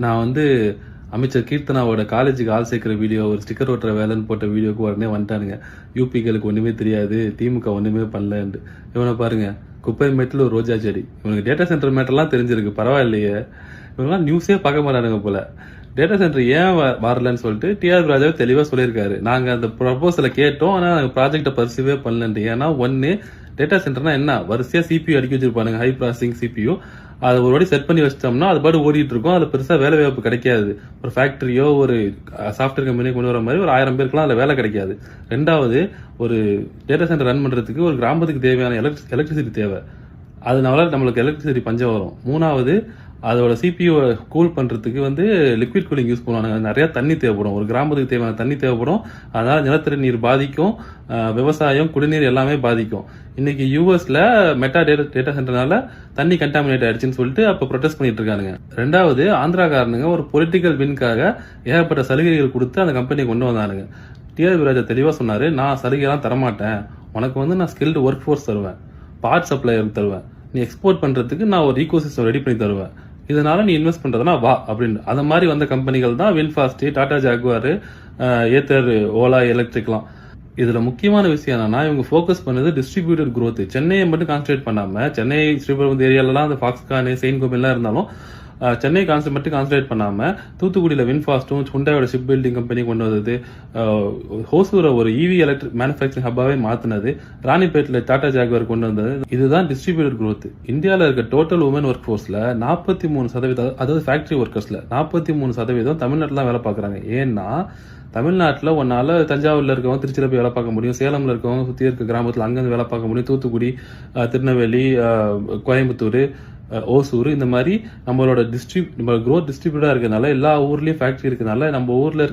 நான் வந்து அமைச்சர் கீர்த்தனாவோட காலேஜுக்கு ஆள் சேர்க்கிற வீடியோ, ஒரு ஸ்டிக்கர் ஒட்டுற வேலைன்னு போட்ட வீடியோக்கு உடனே வந்துட்டானுங்க. யூபிகளுக்கு ஒண்ணுமே தெரியாது, திமுக ஒண்ணுமே பண்ணலன்ட்டு. இவனை பாருங்க, குப்பை மேட்டில் ஒரு ரோஜா செடி. இவனுக்கு டேட்டா சென்டர் மேட்டர்லாம் தெரிஞ்சிருக்கு, பரவாயில்லையே. இவங்கெல்லாம் நியூஸே பார்க்க மாட்டானுங்க போல. டேட்டா சென்டர் ஏன் வரலன்னு சொல்லிட்டு டிஆர் ராஜாவே தெளிவா சொல்லியிருக்காரு. நாங்க அந்த ப்ரொபோசலை கேட்டோம், ஆனா நாங்க ப்ராஜெக்டை பர்சிவே பண்ணலன்ட்டு. ஏன்னா ஒன்னு, டேட்டா சென்டர்னா என்ன, வரிசையா சிபியூ அடுக்கி வச்சிருப்பானுங்க, ஹை ப்ராசஸிங் சிபியூ. அதை ஒரு வாட்டி செட் பண்ணி வச்சிட்டோம்னா அது பாட்டு ஓடிட்டு இருக்கும். அது பெருசா வேலை வாய்ப்பு கிடைக்காது. ஒரு ஃபேக்டரியோ ஒரு சாஃப்ட்வேர் கம்பெனியோ கொண்டு வர மாதிரி ஒரு 1000 பேருக்குலாம் அதுல வேலை கிடைக்காது. ரெண்டாவது, ஒரு டேட்டா சென்டர் ரன் பண்றதுக்கு ஒரு கிராமத்துக்கு தேவையான எலக்ட்ரிசிட்டி தேவை. அதனால நம்மளுக்கு எலக்ட்ரிசிட்டி பஞ்சம் வரும். மூணாவது, அதோட சிபியூ கூல் பண்றதுக்கு வந்து லிக்விட் கூலிங் யூஸ் பண்ணுவாங்க. நிறைய தண்ணி தேவைப்படும், ஒரு கிராமத்துக்கு தேவையான தண்ணி தேவைப்படும். அதனால நிலத்தடி நீர் பாதிக்கும், விவசாயம், குடிநீர் எல்லாமே பாதிக்கும். இன்னைக்கு யூஎஸ்ல மெட்டா டேட்டா சென்டர்னால தண்ணி கண்டாமினேட் ஆயிடுச்சுன்னு சொல்லிட்டு அப்ப ப்ரொடெஸ்ட் பண்ணிட்டு இருக்கானுங்க. ரெண்டாவது, ஆந்திராக்காரனுங்க ஒரு பொலிட்டிக்கல் வின்காக ஏகப்பட்ட சலுகைகள் கொடுத்து அந்த கம்பெனியை கொண்டு வந்தானுங்க. டிஆர் ராஜா தெளிவா சொன்னாரு, நான் சலுகைலாம் தரமாட்டேன், உனக்கு வந்து நான் ஸ்கில்டு ஒர்க் ஃபோர்ஸ் தருவேன், பார்ட் சப்ளையர் தருவேன், நீ எக்ஸ்போர்ட் பண்றதுக்கு நான் ஒரு ஈகோசிஸ்டம் ரெடி பண்ணி தருவேன், இதனால நீ இன்வெஸ்ட் பண்றதுனா வா அப்படின்னு. அந்த மாதிரி வந்த கம்பெனிகள் தான் வின்ஃபாஸ்ட், டாடா ஜாகுவார், ஏத்தர், ஓலா எலக்ட்ரிக்லாம். இதுல முக்கியமான விஷயம் என்னன்னா, இவங்க ஃபோக்கஸ் பண்ணது டிஸ்ட்ரிபியூட்டட் growth. சென்னையை மட்டும் கான்சன்ட்ரேட் பண்ணாம, சென்னை ஸ்ரீபெரும்புதூர் ஏரியாலாம் அந்த ஃபாக்ஸ்கான், செயின் கோபின்லாம் இருந்தாலும் சென்னை மட்டும் கான்சன்ட்ரேட் பண்ணாம தூத்துக்குடியில வின்ஃபாஸ்டும், ஹுண்டாயோட ஷிப் பில்டிங் கம்பெனி கொண்டு வந்தது, ஹோசூரை ஒரு இவி எலக்ட்ரிக் மேனுஃபேக்சரிங் ஹப்பாவே மாத்தினது, ராணிப்பேட்டில் டாடா ஜாகுவார் கொண்டு வந்தது. இதுதான் டிஸ்ட்ரிபியூட்டட் growth. இந்தியாவில் இருக்க டோட்டல் உமன் ஒர்க் ஃபோர்ஸ்ல 43%, அதாவது ஃபேக்டரி ஒர்க்கர்ஸ்ல 43% தமிழ்நாட்டில் தான் வேலை பார்க்குறாங்க. ஏன்னா தமிழ்நாட்டில் ஒன்னால தஞ்சாவூர்ல இருக்கவங்க திருச்சியில போய் வேலை பார்க்க முடியும், சேலம்ல இருக்கவங்க சுத்தி இருக்க கிராமத்தில் அங்கிருந்து வேலை பார்க்க முடியும், தூத்துக்குடி, திருநெல்வேலி, கோயம்புத்தூர், ஓசூர், இந்த மாதிரி நம்மளோட growth டிஸ்ட்ரிபியூட்டா இருக்கிறதுனால, எல்லா ஊர்லயும் ஃபேக்டரி இருக்கிறதுனால நம்ம ஊர்ல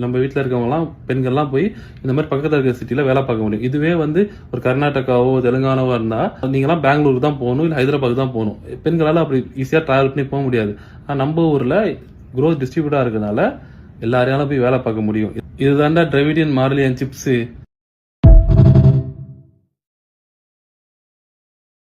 நம்ம வீட்டுல இருக்கவங்க எல்லாம், பெண்கள்லாம் போய் இந்த மாதிரி பக்கத்துல இருக்கிற சிட்டில வேலை பார்க்க முடியும். இதுவே வந்து ஒரு கர்நாடகாவோ தெலுங்கானாவோ இருந்தா நீங்க எல்லாம் பெங்களூருக்கு தான் போகணும், இல்ல ஹைதராபாத் தான் போகணும். பெண்களால அப்படி ஈஸியா டிராவல் பண்ணி போக முடியாது. ஆனா நம்ம ஊர்ல growth டிஸ்ட்ரிபியூட்டா இருக்கிறதுனால எல்லாரையாலும் போய் வேலை பார்க்க முடியும். இதுதான்டா டிராவிடியன் மாடலியன் சிப்ஸ்.